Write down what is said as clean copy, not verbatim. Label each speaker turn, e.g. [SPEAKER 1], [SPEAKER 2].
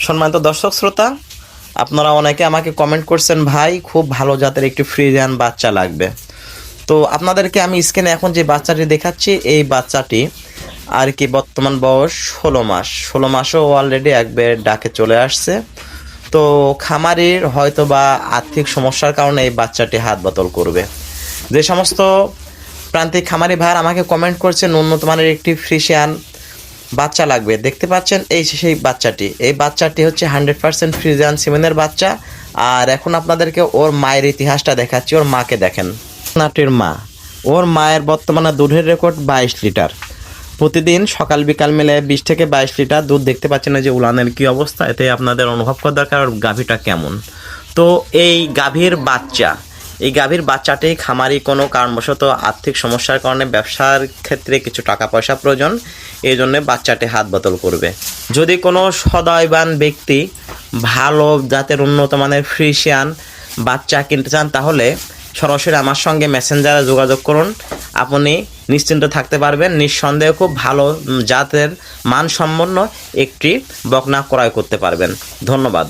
[SPEAKER 1] সম্মানিত দর্শক শ্রোতা, আপনারা অনেকে আমাকে কমেন্ট করছেন, ভাই খুব ভালো জাতের একটি ফ্রিজিয়ান বাচ্চা লাগবে। তো আপনাদেরকে আমি স্ক্রিনে এখন যে বাচ্চাটি দেখাচ্ছি, এই বাচ্চাটি আর কি বর্তমান বয়স 16 মাসও অলরেডি একবার ডাকে চলে আসছে। তো খামারির হয়তো বা আর্থিক সমস্যার কারণে এই বাচ্চাটি হাত বাতল করবে। যে সমস্ত প্রান্তিক খামারি ভাইয়ার আমাকে কমেন্ট করছেন উন্নত মানের একটি ফ্রিজিয়ান বাচ্চা লাগবে, দেখতে পাচ্ছেন এই সেই বাচ্চাটি। এই বাচ্চাটি হচ্ছে 100% ফ্রিজিয়ান সিমেনের বাচ্চা। আর এখন আপনাদেরকে ওর মায়ের ইতিহাসটা দেখাচ্ছি। ওর মাকে দেখেন, নাটির মা। ওর মায়ের বর্তমানে দুধের রেকর্ড 22 লিটার। প্রতিদিন সকাল বিকাল মিলে 20 থেকে 22 লিটার দুধ। দেখতে পাচ্ছেন যে উলানের কি অবস্থা, এতে আপনাদের অনুভব করা দরকার গাভীটা কেমন। তো এই গাভীর বাচ্চাটি খামারি কোনো কারণবশত আর্থিক সমস্যার কারণে ব্যবসার ক্ষেত্রে কিছু টাকা পয়সা প্রয়োজন, এই জন্যে বাচ্চাটি হাত বাতল করবে। যদি কোনো সদয়বান ব্যক্তি ভালো জাতের উন্নত মানের ফ্রিজিয়ান বাচ্চা কিনতে চান, তাহলে সরাসরি আমার সঙ্গে মেসেঞ্জারে যোগাযোগ করুন। আপনি নিশ্চিন্ত থাকতে পারবেন, নিঃসন্দেহে খুব ভালো জাতের মানসম্পন্ন একটি বকনা ক্রয় করতে পারবেন। ধন্যবাদ।